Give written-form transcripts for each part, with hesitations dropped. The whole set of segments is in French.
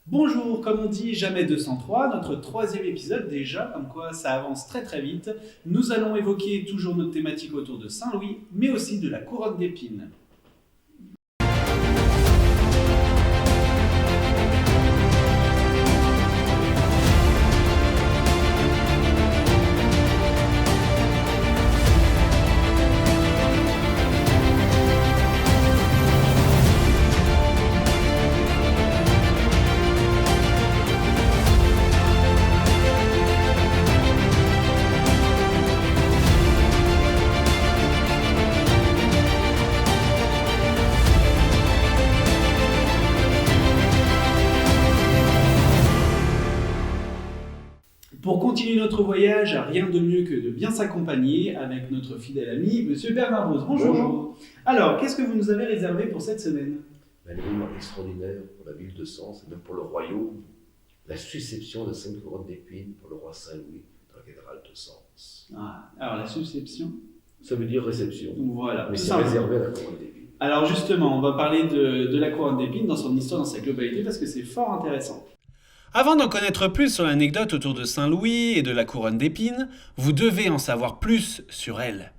Bonjour, comme on dit, jamais 203, notre troisième épisode déjà, comme quoi ça avance très très vite. Nous allons évoquer toujours notre thématique autour de Saint-Louis, mais aussi de la couronne d'épines. Pour continuer notre voyage, rien de mieux que de bien s'accompagner avec notre fidèle ami, Monsieur Bernard Rose. Bonjour. Bonjour. Alors, qu'est-ce que vous nous avez réservé pour cette semaine? Un événement extraordinaire pour la ville de Sens et même pour le royaume, la susception de 5 couronnes d'épines pour le roi Saint-Louis dans la cathédrale de Sens. Alors, la susception. Ça veut dire réception, Voilà. mais tout c'est simplement. réservé à la couronne d'épines. Alors justement, on va parler de la couronne d'épines dans son histoire, dans sa globalité, parce que c'est fort intéressant. Avant d'en connaître plus sur l'anecdote autour de Saint-Louis et de la couronne d'épines, vous devez en savoir plus sur elle.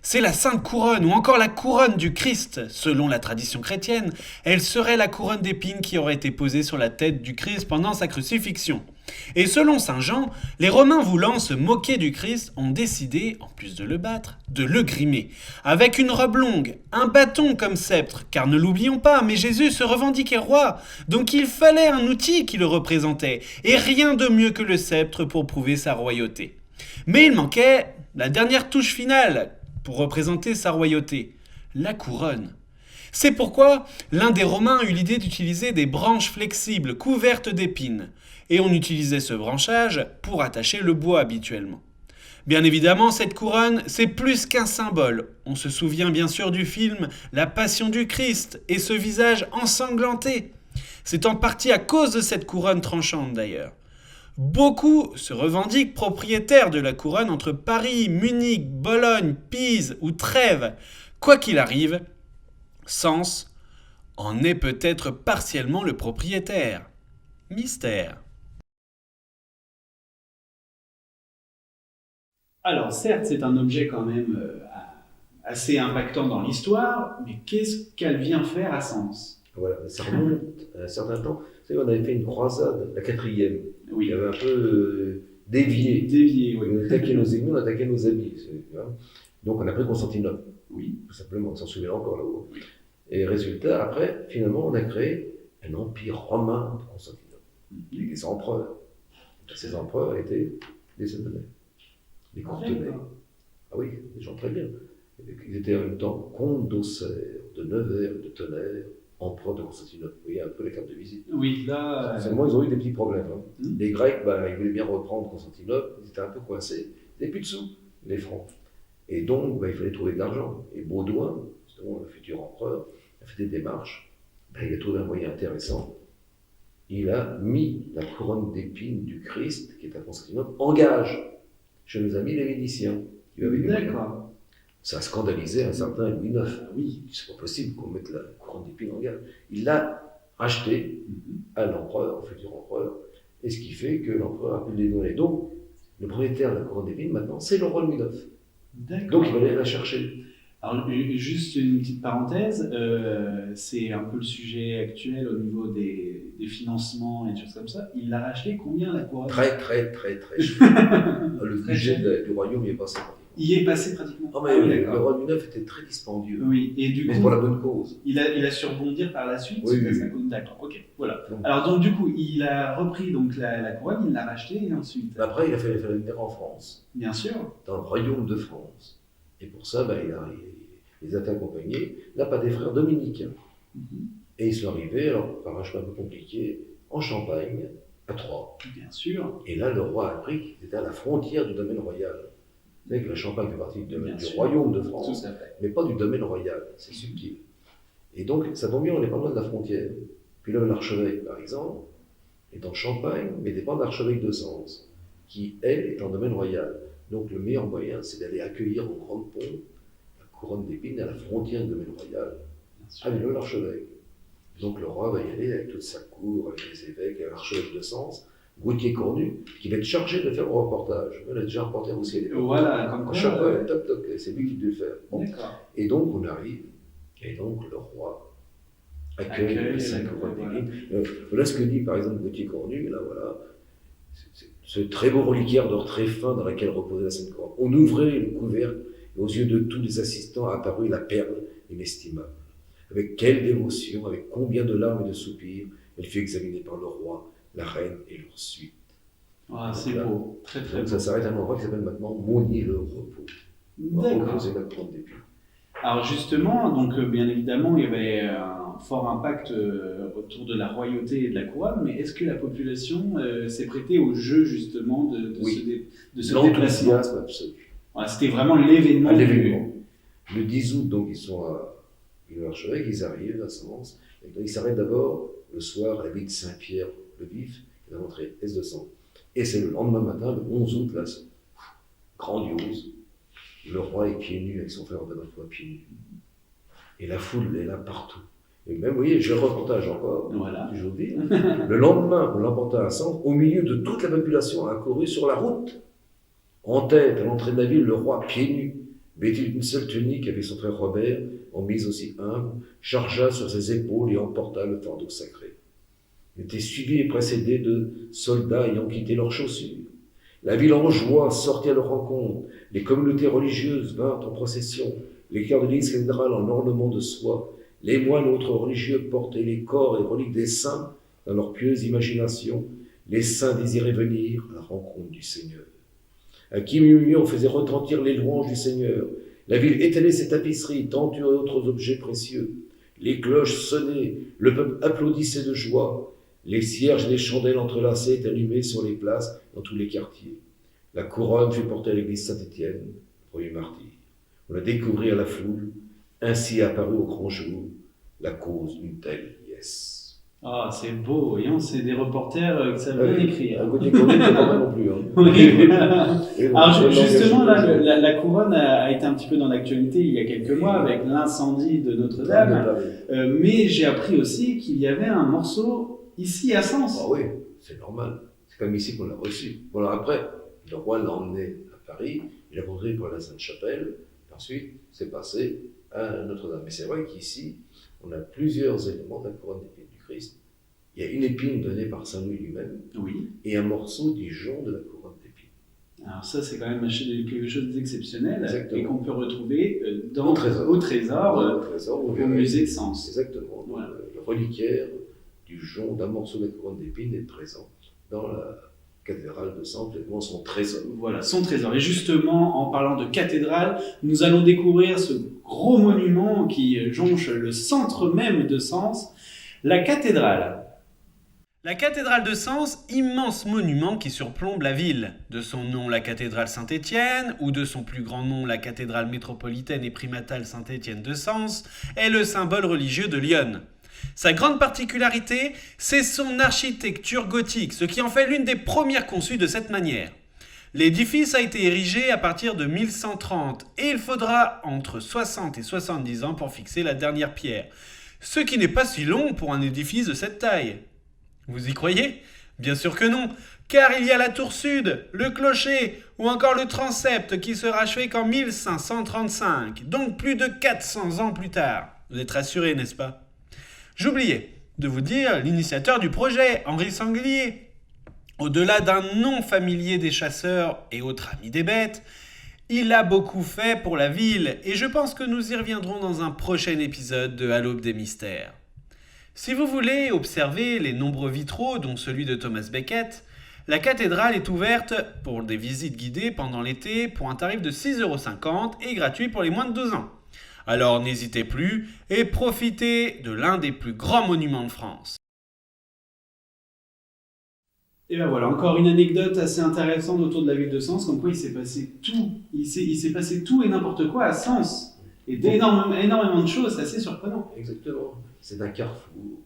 C'est la Sainte Couronne ou encore la couronne du Christ. Selon la tradition chrétienne, elle serait la couronne d'épines qui aurait été posée sur la tête du Christ pendant sa crucifixion. Et selon Saint Jean, les Romains voulant se moquer du Christ ont décidé, en plus de le battre, de le grimer. Avec une robe longue, un bâton comme sceptre, car ne l'oublions pas, mais Jésus se revendiquait roi, donc il fallait un outil qui le représentait, et rien de mieux que le sceptre pour prouver sa royauté. Mais il manquait la dernière touche finale pour représenter sa royauté, la couronne. C'est pourquoi l'un des Romains eut l'idée d'utiliser des branches flexibles couvertes d'épines, et on utilisait ce branchage pour attacher le bois habituellement. Bien évidemment, cette couronne, c'est plus qu'un symbole. On se souvient bien sûr du film La Passion du Christ et ce visage ensanglanté. C'est en partie à cause de cette couronne tranchante d'ailleurs. Beaucoup se revendiquent propriétaires de la couronne entre Paris, Munich, Bologne, Pise ou Trèves. Quoi qu'il arrive, Sens en est peut-être partiellement le propriétaire. Mystère. Alors certes, c'est un objet quand même assez impactant dans l'histoire, mais qu'est-ce qu'elle vient faire à Sens? Voilà, ça remonte à un certain temps. Vous savez, on avait fait une croisade, la quatrième, qui Oui, avait un peu dévié. dévié, oui. On attaquait nos ennemis, on attaquait nos amis. Donc on a pris Constantinople, Oui, tout simplement, on s'en souvient encore là-haut. Et résultat, après, finalement, on a créé un empire romain de Constantinople, avec des empereurs. Ces empereurs étaient des Saint-Denis, des Courtenay. Ah oui, des gens très bien. Ils étaient en même temps comtes d'Auxerre, de Nevers, de Tonnerre, empereurs de Constantinople. Vous voyez un peu les cartes de visite. oui, là... Seulement, ils ont eu des petits problèmes. Mm. Les Grecs, ils voulaient bien reprendre Constantinople, ils étaient un peu coincés. Ils n'avaient plus de sous, les Francs. Et donc, il fallait trouver de l'argent. Et Baudouin, justement, le futur empereur, a fait des démarches. Il a trouvé un moyen intéressant. Il a mis la couronne d'épines du Christ, qui est à Constantinople, en gage chez nos amis les Vénitiens. Qui avaient les moyens. D'accord. Ça a scandalisé un certain Louis IX. Oui. C'est pas possible qu'on mette la couronne d'épines en gage. Il l'a acheté à l'empereur, au futur empereur, et ce qui fait que l'empereur a pu le donner. Donc, le propriétaire de la couronne d'épines, maintenant, c'est le roi Louis IX. D'accord. Donc, il va aller la chercher. Alors, juste une petite parenthèse, c'est un peu le sujet actuel au niveau des financements et des choses comme ça. Il l'a racheté combien la couronne? Très cher. Le Très budget cher. du royaume y est passé pratiquement. Il y est passé pratiquement. Ah, mais Ah oui, le d'accord. roi Louis IX était très dispendieux. Oui, et du Mais coup, pour la bonne cause. il a su rebondir par la suite. Oui, parce que oui, ça coûte- D'accord, ok, voilà. Donc, Alors donc du coup, il a repris donc la couronne, il l'a rachetée et ensuite, après, il a fait venir en France, bien sûr, dans le royaume de France. Et pour ça, il les a fait accompagner, là, pas des frères dominicains. Et ils sont arrivés, alors, par un chemin un peu compliqué, en Champagne, à Troyes. bien sûr, Et là, le roi a appris qu'il était à la frontière du domaine royal. Vous savez que la Champagne fait partie du Bien sûr. royaume de tout France, à fait. mais pas du domaine royal, c'est subtil. Et donc, ça tombe bien, on n'est pas loin de la frontière. Puis là, l'archevêque, par exemple, est en Champagne, mais dépend de l'archevêque de Sens, qui, elle, est en domaine royal. Donc, le meilleur moyen, c'est d'aller accueillir au Grand Pont la couronne d'épines à la frontière du domaine royal, Bien sûr. avec l'archevêque. Donc le roi va y aller avec toute sa cour, avec les évêques, avec l'archevêque de Sens, Gauthier Cornu, qui va être chargé de faire le reportage. Il a déjà un reporter aussi à l'époque. Voilà, comme quoi. Chaque fois, toc toc, c'est lui qui devait le faire. Bon. D'accord. Et donc on arrive, et donc le roi accueille les 5 couronnes d'épines. Voilà ce que dit par exemple Gauthier Cornu, là voilà, ce très beau reliquaire d'or très fin dans lequel reposait la Sainte Couronne. On ouvrait le couvercle, et aux yeux de tous les assistants apparut la perle inestimable. Avec quelle dévotion, avec combien de larmes et de soupirs, elle fut examinée par le roi, la reine et leur suite. Ah, c'est beau, très très donc, beau. ça s'arrête à un endroit qui s'appelle maintenant Monnier-le-Repos. D'accord. La couronne d'épines. Alors justement, donc bien évidemment, il y avait un fort impact autour de la royauté et de la couronne, mais est-ce que la population s'est prêtée au jeu justement de ce déplacement? L'enthousiasme absolu. Ouais, c'était vraiment l'événement. Le 10 août, donc ils sont à l'archevêque, ils arrivent à Sens, et donc ils s'arrêtent d'abord le soir à l'abbaye de Saint-Pierre-le-Vif, qui est à l'entrée est de Sens. Et c'est le lendemain matin, le 11 août, là, c'est grandiose. Le roi est pieds nus avec son frère Benoît pieds nus. Et la foule est là partout. Et même, vous voyez, j'ai le reportage encore, voilà. aujourd'hui. Le lendemain, on l'emporta à Sens, au milieu de toute la population accourue sur la route. En tête, à l'entrée de la ville, le roi, pieds nus, vêtu d'une seule tunique avec son frère Robert, en mise aussi humble, chargea sur ses épaules et emporta le fardeau sacré. Il était suivi et précédé de soldats ayant quitté leurs chaussures. La ville en joie sortit à leur rencontre, les communautés religieuses vinrent en procession, les cœurs de l'église cathédrale en ornement de soie, les moines et autres religieux portaient les corps et reliques des saints dans leur pieuse imagination, les saints désiraient venir à la rencontre du Seigneur. À qui on faisait retentir les louanges du Seigneur. La ville étalait ses tapisseries, tentures et autres objets précieux. Les cloches sonnaient, le peuple applaudissait de joie. Les cierges et les chandelles entrelacées étaient allumées sur les places dans tous les quartiers. La couronne fut portée à l'église Saint-Étienne, premier martyr. On la découvrit à la foule, ainsi apparut au grand jour la cause d'une telle liesse. Ah, c'est beau, voyons, c'est des reporters qui savent bien écrire. Un côté connu, c'est pas mal non plus. Hein. Oui, voilà. Alors justement, là, la couronne a été un petit peu dans l'actualité il y a quelques mois avec l'incendie de Notre-Dame. Mais j'ai appris aussi qu'il y avait un morceau ici à Sens. Ah oui, c'est normal. C'est comme ici qu'on l'a reçu. Bon, alors après, le roi l'a emmené à Paris, il l'a construit pour la Sainte-Chapelle, et ensuite, c'est passé à Notre-Dame. Mais c'est vrai qu'ici, on a plusieurs éléments de la couronne d'épines du Christ. Il y a une épine donnée par Saint Louis lui-même, oui, et un morceau du jonc de la couronne d'épines. Alors ça, c'est quand même quelque chose d'exceptionnel. Exactement. Et qu'on peut retrouver Au trésor. Au musée de Sens. Exactement. Voilà. Le reliquaire du jonc d'un morceau de la couronne d'épines est présent dans la cathédrale de Sens, exactement son trésor. Voilà, son trésor. Et justement, en parlant de cathédrale, nous allons découvrir ce gros monument qui jonche le centre même de Sens, la cathédrale. La cathédrale de Sens, immense monument qui surplombe la ville. De son nom, la cathédrale Saint-Étienne, ou de son plus grand nom, la cathédrale métropolitaine et primatale Saint-Étienne de Sens, est le symbole religieux de Lyon. Sa grande particularité, c'est son architecture gothique, ce qui en fait l'une des premières conçues de cette manière. L'édifice a été érigé à partir de 1130 et il faudra entre 60 et 70 ans pour fixer la dernière pierre, ce qui n'est pas si long pour un édifice de cette taille. Vous y croyez ? Bien sûr que non, car il y a la tour sud, le clocher ou encore le transept qui sera achevé qu'en 1535, donc plus de 400 ans plus tard. Vous êtes rassurés, n'est-ce pas ? J'oubliais de vous dire l'initiateur du projet, Henri Sanglier. Au-delà d'un nom familier des chasseurs et autres amis des bêtes, il a beaucoup fait pour la ville et je pense que nous y reviendrons dans un prochain épisode de À l'aube des mystères. Si vous voulez observer les nombreux vitraux, dont celui de Thomas Becket, la cathédrale est ouverte pour des visites guidées pendant l'été pour un tarif de 6,50 € et gratuit pour les moins de 12 ans. Alors n'hésitez plus et profitez de l'un des plus grands monuments de France. Et ben voilà, encore une anecdote assez intéressante autour de la ville de Sens, comme quoi il s'est passé tout. Il s'est passé tout et n'importe quoi à Sens. Et énormément de choses, c'est assez surprenant. Exactement. C'est un carrefour.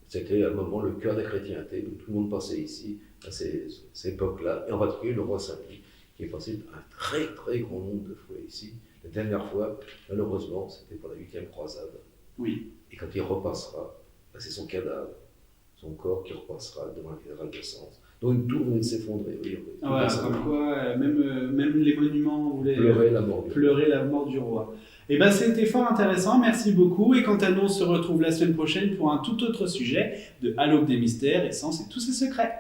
C'était à un moment le cœur de la chrétienté, où tout le monde passait ici, à ces époques-là, et en particulier le roi Saint-Louis, qui est passé un très très grand nombre de fois ici. La dernière fois, malheureusement, c'était pour la 8e croisade. Oui. Et quand il repassera, c'est son cadavre, son corps qui repassera devant la cathédrale de Sens. Donc une tour venait de s'effondrer. Oui, Voilà, comme quoi, même les monuments voulaient pleurer la mort du roi. Et ben c'était fort intéressant, merci beaucoup. Et quant à nous, on se retrouve la semaine prochaine pour un tout autre sujet de À l'aube des mystères et Sens et tous ses secrets.